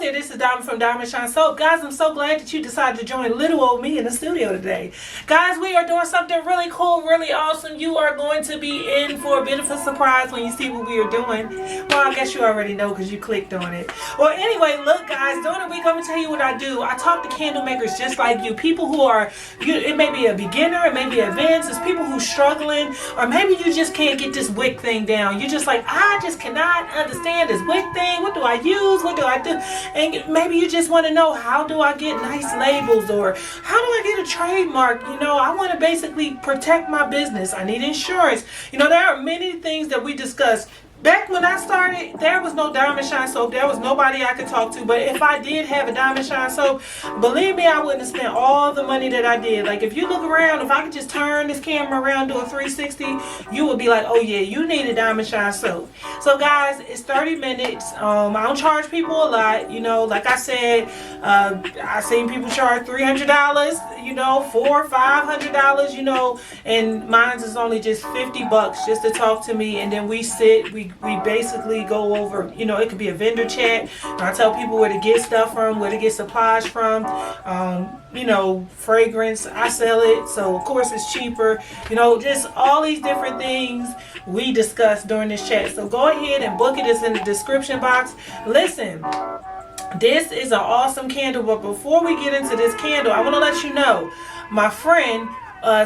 there. This is Diamond from Diamond Shine Soap. Guys, I'm so glad that you decided to join little old me in the studio today. Guys, we are doing something really cool, really awesome. You are going to be in for a bit of a surprise when you see what we are doing. Well, I guess you already know because you clicked on it. Well, anyway, look, guys, during the week, I'm going to tell you what I do. I talk to candle makers just like you. People who are, it may be a beginner, it may be advanced. It's people who are struggling, or maybe you just can't get this wick thing down. You're just like, I just cannot understand this wick thing. What do I use? What do I do? And maybe you just want to know, how do I get nice labels, or how do I get a trademark? You know, I want to basically protect my business. I need insurance. You know, there are many things that we discuss. Back when I started, there was no Diamond Shine Soap. There was nobody I could talk to. But if I did have a Diamond Shine Soap, believe me, I wouldn't have spent all the money that I did. Like, if you look around, if I could just turn this camera around, do a 360, you would be like, oh yeah, you need a Diamond Shine Soap. So guys, it's 30 minutes. I don't charge people a lot. You know, like I said, I seen people charge $300, you know, $400, $500, you know, and mine is only just 50 bucks just to talk to me. And then we sit, we basically go over, you know, it could be a vendor chat. I tell people where to get stuff from, where to get supplies from. You know, fragrance, I sell it, so of course it's cheaper. You know, just all these different things we discuss during this chat. So go ahead and book it. It's in the description box. Listen, this is an awesome candle, but before we get into this candle, I want to let you know, my friend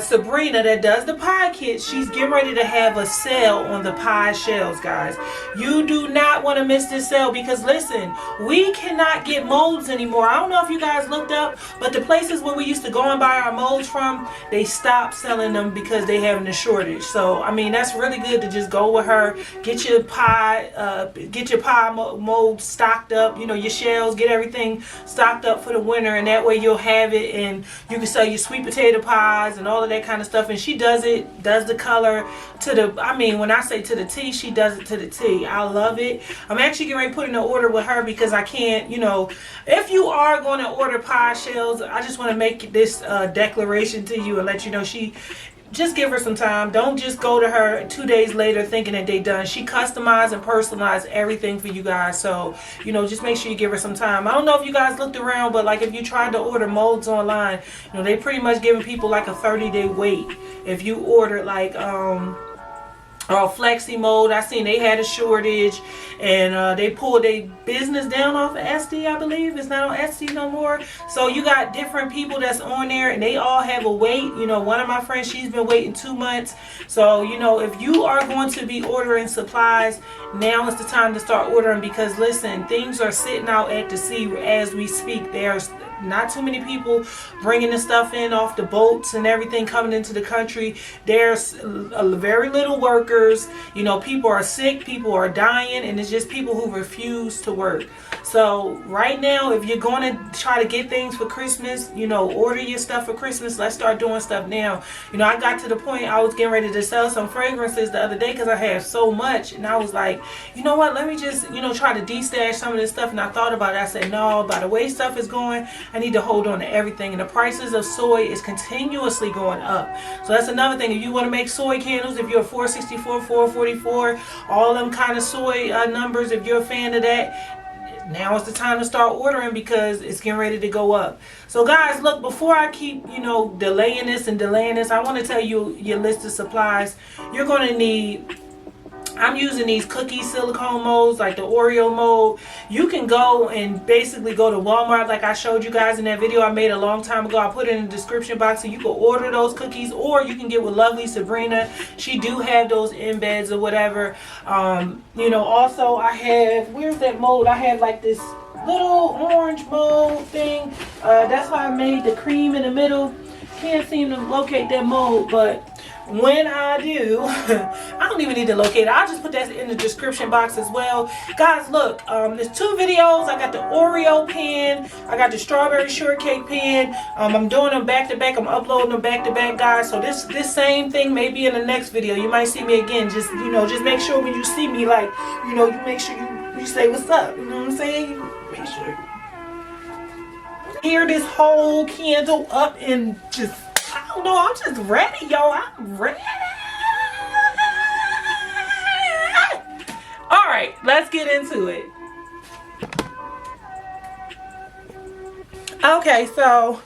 Sabrina that does the pie kits, she's getting ready to have a sale on the pie shells, guys. You do not want to miss this sale, because listen, we cannot get molds anymore. I don't know if you guys looked up, but the places where we used to go and buy our molds from, they stopped selling them because they having a shortage. So I mean, that's really good to just go with her, get your pie mold stocked up, you know, your shells, get everything stocked up for the winter, and that way you'll have it and you can sell your sweet potato pies and all of that kind of stuff. And she does the color to the, I mean, when I say to the T, she does it to the T. I love it. I'm actually getting ready to put in an order with her, because I can't, you know, if you are going to order pie shells, I just want to make this declaration to you and let you know, just give her some time. Don't just go to her 2 days later thinking that they done. She customized and personalized everything for you guys. So, you know, just make sure you give her some time. I don't know if you guys looked around, but like if you tried to order molds online, you know, they pretty much giving people like a 30-day wait. If you ordered like flexi mold, I seen they had a shortage, and they pulled their business down off of Etsy, I believe. It's not on Etsy no more. So you got different people that's on there, and they all have a wait. You know, one of my friends, she's been waiting 2 months. So, you know, if you are going to be ordering supplies, now is the time to start ordering, because listen, things are sitting out at the sea as we speak. There's not too many people bringing the stuff in off the boats and everything coming into the country. There's very little workers. You know, people are sick, people are dying, and it's just people who refuse to work. So right now, if you're going to try to get things for Christmas, you know, order your stuff for Christmas. Let's start doing stuff now. You know, I got to the point I was getting ready to sell some fragrances the other day because I have so much, and I was like, you know what, let me just, you know, try to de-stash some of this stuff. And I thought about it. I said, no, by the way stuff is going, I need to hold on to everything. And the prices of soy is continuously going up. So that's another thing. If you want to make soy candles, if you're a 464, 444, all them kind of soy numbers, if you're a fan of that, now is the time to start ordering, because it's getting ready to go up. So guys, look, before I keep, you know, delaying this, I want to tell you your list of supplies. You're going to need, I'm using these cookie silicone molds, like the Oreo mold. You can go and basically go to Walmart, like I showed you guys in that video I made a long time ago. I put it in the description box, so you can order those cookies, or you can get with lovely Sabrina. She do have those embeds or whatever. You know, also I have, where's that mold? I have like this little orange mold thing. That's how I made the cream in the middle. Can't seem to locate that mold, but when I do, I don't even need to locate it. I'll just put that in the description box as well. Guys, look, there's 2 videos. I got the Oreo pan. I got the strawberry shortcake pan. I'm doing them back to back. I'm uploading them back to back, guys. So this same thing may be in the next video. You might see me again. Just, you know, just make sure when you see me, like, you know, you make sure you say what's up. You know what I'm saying? You make sure. Hear this whole candle up and just, I don't know, I'm just ready, y'all. I'm ready. All right, let's get into it. Okay, so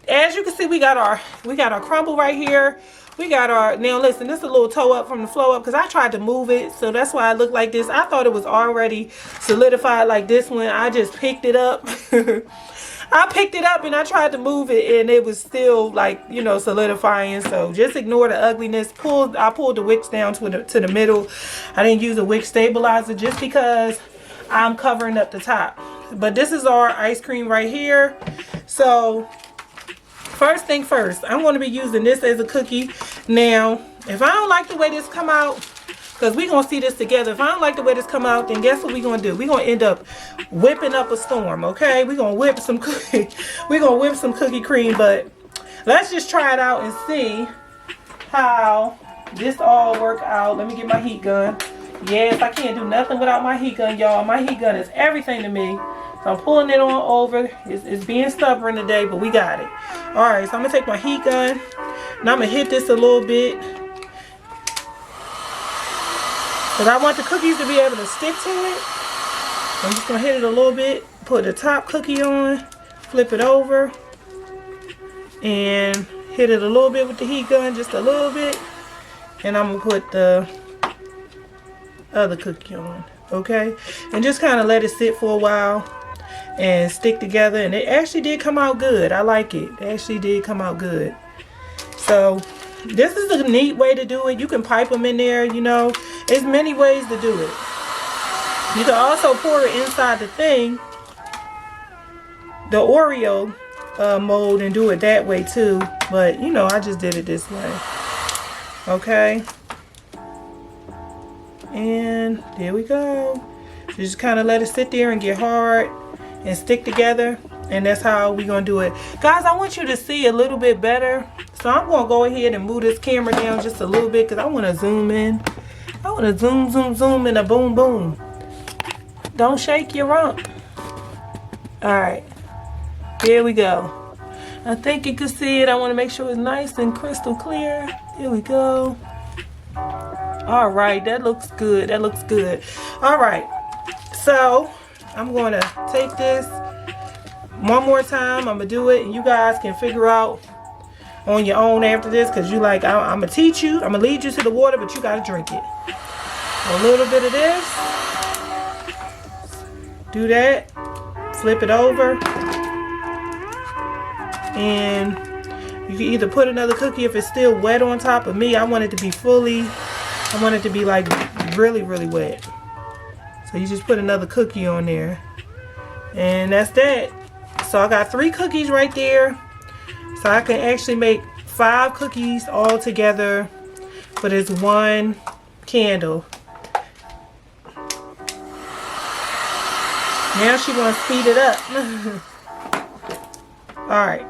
as you can see, we got our crumble right here. We got our, now listen, this is a little toe up from the flow up because I tried to move it, so that's why I look like this. I thought it was already solidified like this one. I just picked it up. I picked it up and I tried to move it and it was still like, you know, solidifying. So just ignore the ugliness. I pulled the wicks down to the middle. I didn't use a wick stabilizer just because I'm covering up the top. But this is our ice cream right here. So first thing first, I'm going to be using this as a cookie. Now, if I don't like the way this come out, because we're going to see this together. If I don't like the way this come out, then guess what we're going to do? We're going to end up whipping up a storm, okay? We're going to whip some cookie. We're going to whip some cookie cream, but let's just try it out and see how this all work out. Let me get my heat gun. Yes, I can't do nothing without my heat gun, y'all. My heat gun is everything to me. So I'm pulling it on over. It's being stubborn today, but we got it. All right, so I'm going to take my heat gun, and I'm going to hit this a little bit. Because I want the cookies to be able to stick to it. I'm just going to hit it a little bit. Put the top cookie on. Flip it over. And hit it a little bit with the heat gun. Just a little bit. And I'm going to put the other cookie on. Okay? And just kind of let it sit for a while. And stick together. And it actually did come out good. I like it. It actually did come out good. So this is a neat way to do it. You can pipe them in there, you know. There's many ways to do it. You can also pour it inside the thing, the Oreo mold, and do it that way too. But, you know, I just did it this way. Okay. And there we go. Just kind of let it sit there and get hard and stick together. And that's how we're going to do it. Guys, I want you to see a little bit better. So I'm going to go ahead and move this camera down just a little bit because I want to zoom in. I want to zoom, zoom, zoom, and a boom, boom. Don't shake your rump. Alright. Here we go. I think you can see it. I want to make sure it's nice and crystal clear. Here we go. Alright, that looks good. That looks good. Alright. So, I'm going to take this one more time. I'm going to do it, and you guys can figure out on your own after this, because you like, I'm going to teach you. I'm going to lead you to the water, but you got to drink it. A little bit of this. Do that. Flip it over. And you can either put another cookie if it's still wet on top. Of me, I want it to be I want it to be like really, really wet. So you just put another cookie on there. And that's that. So I got 3 cookies right there. So I can actually make 5 cookies all together for this one candle. Now she wants to speed it up. Alright.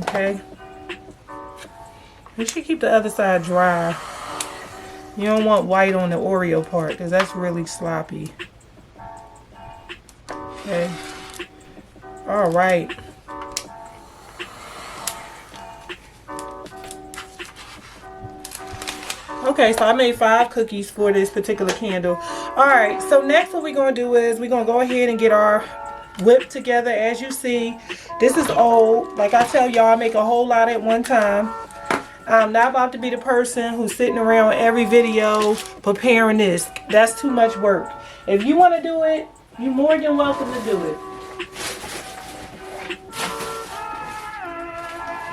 Okay. You should keep the other side dry. You don't want white on the Oreo part because that's really sloppy. Okay. Alright. Okay, so I made 5 cookies for this particular candle. Alright, so next what we're going to do is we're going to go ahead and get our whip together. As you see, this is old. Like I tell y'all, I make a whole lot at one time. I'm not about to be the person who's sitting around every video preparing this. That's too much work. If you want to do it, you're more than welcome to do it.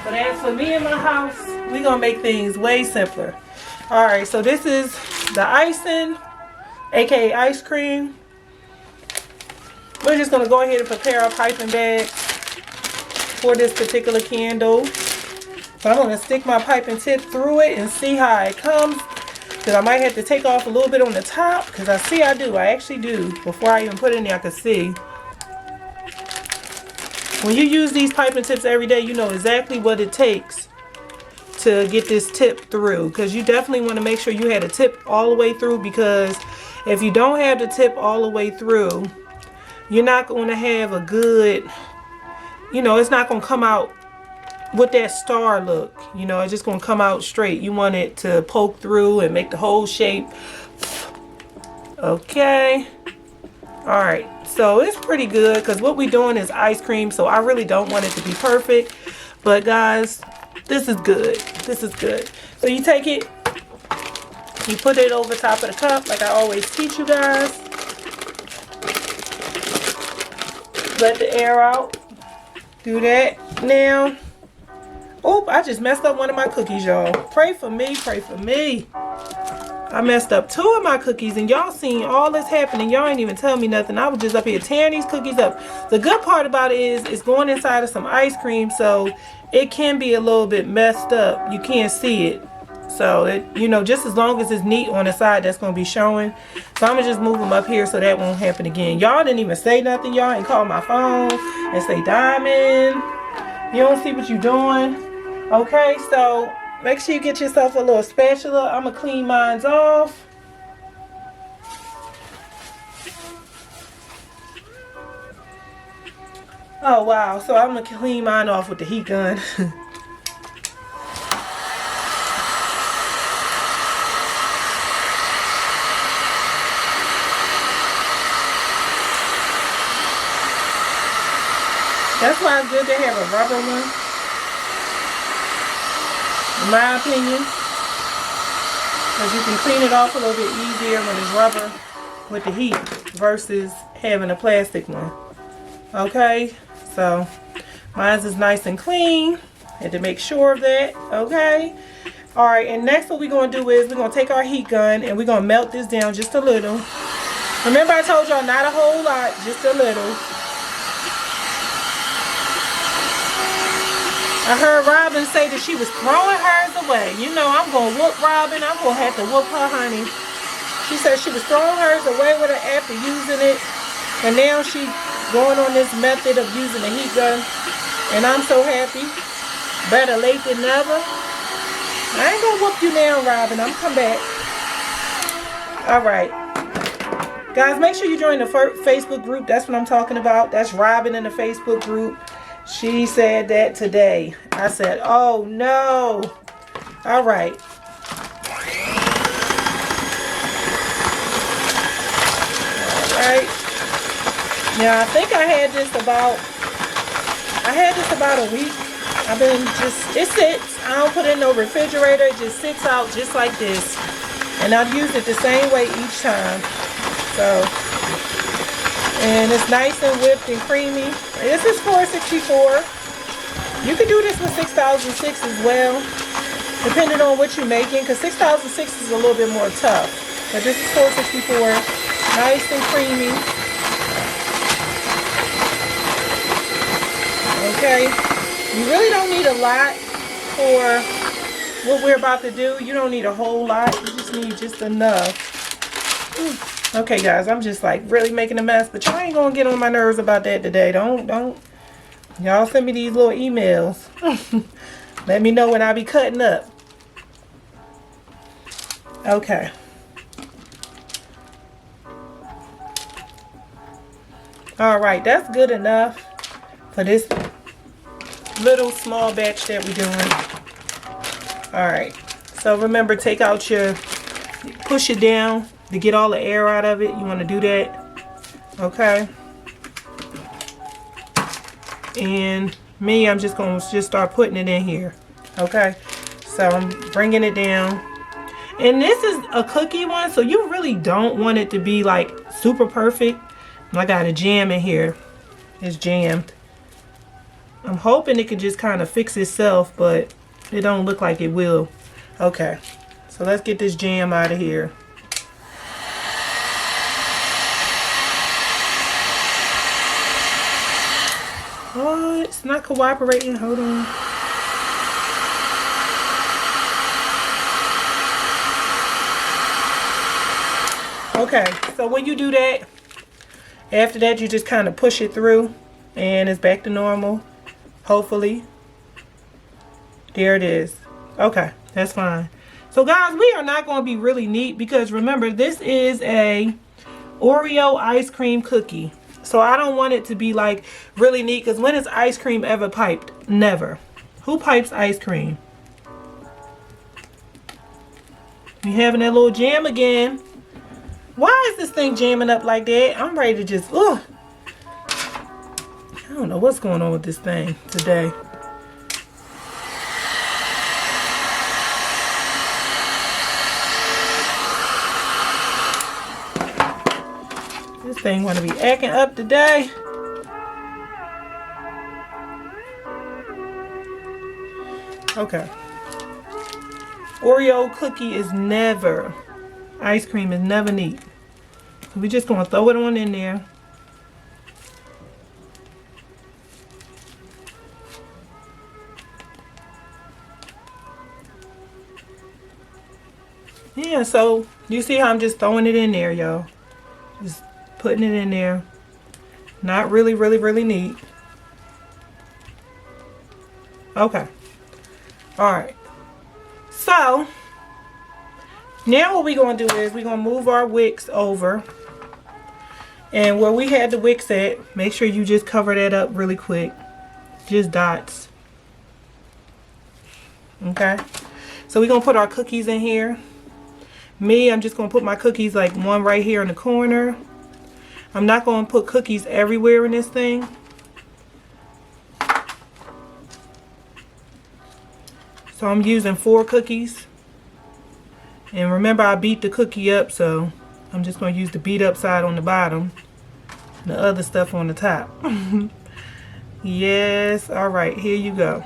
But as for me and my house, we're going to make things way simpler. Alright, so this is the icing, aka ice cream. We're just going to go ahead and prepare our piping bags for this particular candle. So I'm going to stick my piping tip through it and see how it comes. Because I might have to take off a little bit on the top. Because I do. I actually do. Before I even put it in there, I can see. When you use these piping tips every day, you know exactly what it takes to get this tip through. Because you definitely want to make sure you had a tip all the way through. Because if you don't have the tip all the way through, you're not going to have a good, you know, it's not going to come out with that star look. You know, it's just going to come out straight. You want it to poke through and make the whole shape. Okay. Alright, so it's pretty good because what we're doing is ice cream, so I really don't want it to be perfect. But guys, this is good. This is good. So you take it, you put it over top of the cup like I always teach you guys. Let the air out. Do that. Now, oh, I just messed up one of my cookies, y'all. Pray for me, pray for me. I messed up 2 of my cookies and y'all seen all this happening. Y'all ain't even tell me nothing. I was just up here tearing these cookies up. The good part about it is it's going inside of some ice cream, so it can be a little bit messed up. You can't see it. So, it, you know, just as long as it's neat on the side, that's going to be showing. So, I'm going to just move them up here so that won't happen again. Y'all didn't even say nothing. Y'all ain't call my phone and say, Diamond, you don't see what you're doing. Okay, so make sure you get yourself a little spatula. I'm going to clean mine off. Oh, wow. So, I'm going to clean mine off with the heat gun. That's why it's good to have a rubber one, in my opinion, because you can clean it off a little bit easier when it's rubber with the heat versus having a plastic one. Okay, so mine is nice and clean. Had to make sure of that. Okay, all right, and next what we're going to do is we're going to take our heat gun and we're going to melt this down just a little. Remember I told y'all not a whole lot, just a little. I heard Robin say that she was throwing hers away. You know, I'm going to whoop Robin. I'm going to have to whoop her, honey. She said she was throwing hers away with her after using it. And now she's going on this method of using the heat gun. And I'm so happy. Better late than never. I ain't going to whoop you now, Robin. I'm come back. All right. Guys, make sure you join the Facebook group. That's what I'm talking about. That's Robin in the Facebook group. She said that today. I said, oh no. All right. All right. Now, I think I had this about a week. I've been it sits. I don't put it in no refrigerator. It just sits out just like this. And I've used it the same way each time. So, and it's nice and whipped and creamy. This is 464. You could do this with 6006 as well, depending on what you're making, because 6006 is a little bit more tough. But this is 464. Nice and creamy. Okay. You really don't need a lot for what we're about to do. You don't need a whole lot. You just need just enough. Okay, guys, I'm just like really making a mess, but y'all ain't gonna get on my nerves about that today. Don't. Y'all send me these little emails. Let me know when I be cutting up. Okay. All right, that's good enough for this little small batch that we're doing. All right. So remember, take out push it down to get all the air out of it. You want to do that. Okay. And me, I'm just going to start putting it in here. Okay. So I'm bringing it down. And this is a cookie one, so you really don't want it to be like super perfect. I got a jam in here. It's jammed. I'm hoping it could just kind of fix itself, but it don't look like it will. Okay. So let's get this jam out of here. Oh, it's not cooperating. Hold on. Okay, so when you do that, after that you just kind of push it through and it's back to normal. Hopefully. There it is. Okay, that's fine. So guys, we are not going to be really neat because remember, this is a Oreo ice cream cookie. So I don't want it to be like really neat, because when is ice cream ever piped? Never. Who pipes ice cream? You having that little jam again. Why is this thing jamming up like that? I'm ready to just, ugh. I don't know what's going on with this thing today. This thing want to be acting up today. Okay. Oreo cookie is never, ice cream is never neat. So we're just going to throw it on in there. Yeah, so you see how I'm just throwing it in there, y'all. Just putting it in there. Not really, really neat. Okay. Alright. So, now what we're going to do is we're going to move our wicks over. And where we had the wicks at, make sure you just cover that up really quick. Just dots. Okay. So we're going to put our cookies in here. I'm just going to put my cookies like one right here in the corner. I'm not going to put cookies everywhere in this thing. So I'm using 4 cookies. And remember, I beat the cookie up, so I'm just going to use the beat up side on the bottom. And the other stuff on the top. Yes, alright, here you go.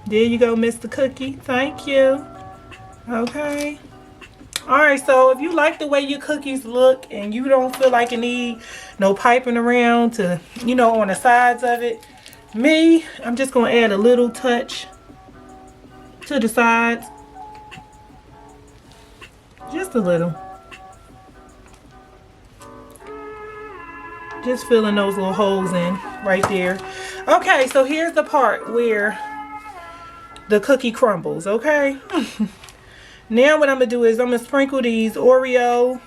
There you go, Mr. Cookie. Thank you. Okay. Alright, so if you like the way your cookies look and you don't feel like you need no piping around to, you know, on the sides of it, I'm just going to add a little touch to the sides. Just a little. Just filling those little holes in right there. Okay, so here's the part where the cookie crumbles, okay? Now what I'm going to do is I'm going to sprinkle these Oreo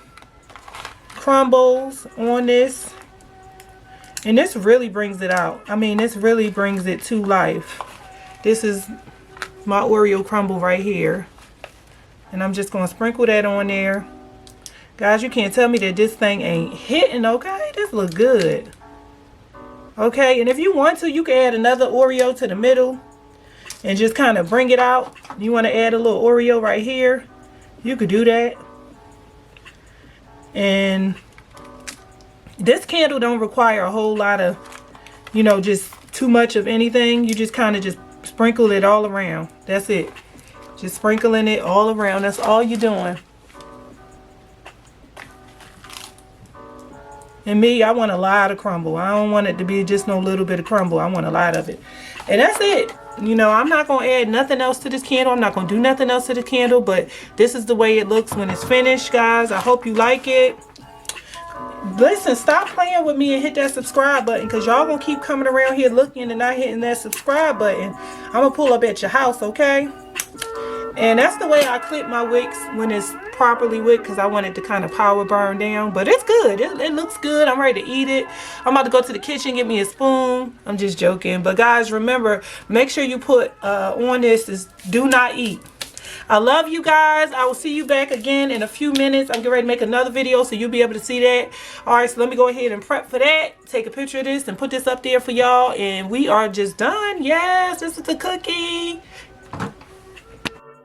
crumbles on this. And this really brings it out. I mean, this really brings it to life. This is my Oreo crumble right here. And I'm just going to sprinkle that on there. Guys, you can't tell me that this thing ain't hitting, okay? This look good. Okay, and if you want to, you can add another Oreo to the middle. And just kind of bring it out. You want to add a little Oreo right here. You could do that. And this candle don't require a whole lot of, you know, just too much of anything. You just kind of just sprinkle it all around. That's it. Just sprinkling it all around. That's all you're doing. And I want a lot of crumble. I don't want it to be just no little bit of crumble. I want a lot of it. And that's it. You know, I'm not going to add nothing else to this candle. I'm not going to do nothing else to the candle. But this is the way it looks when it's finished, guys. I hope you like it. Listen, stop playing with me and hit that subscribe button. Because y'all going to keep coming around here looking and not hitting that subscribe button. I'm going to pull up at your house, okay? And that's the way I clip my wicks when it's properly wick, because I want it to kind of power burn down. But it's good. It looks good. I'm ready to eat it. I'm about to go to the kitchen, get me a spoon. I'm just joking. But guys, remember, make sure you put on this is do not eat. I love you guys. I will see you back again in a few minutes. I'm getting ready to make another video, so you'll be able to see that. Alright, so let me go ahead and prep for that. Take a picture of this and put this up there for y'all. And we are just done. Yes, this is the cookie.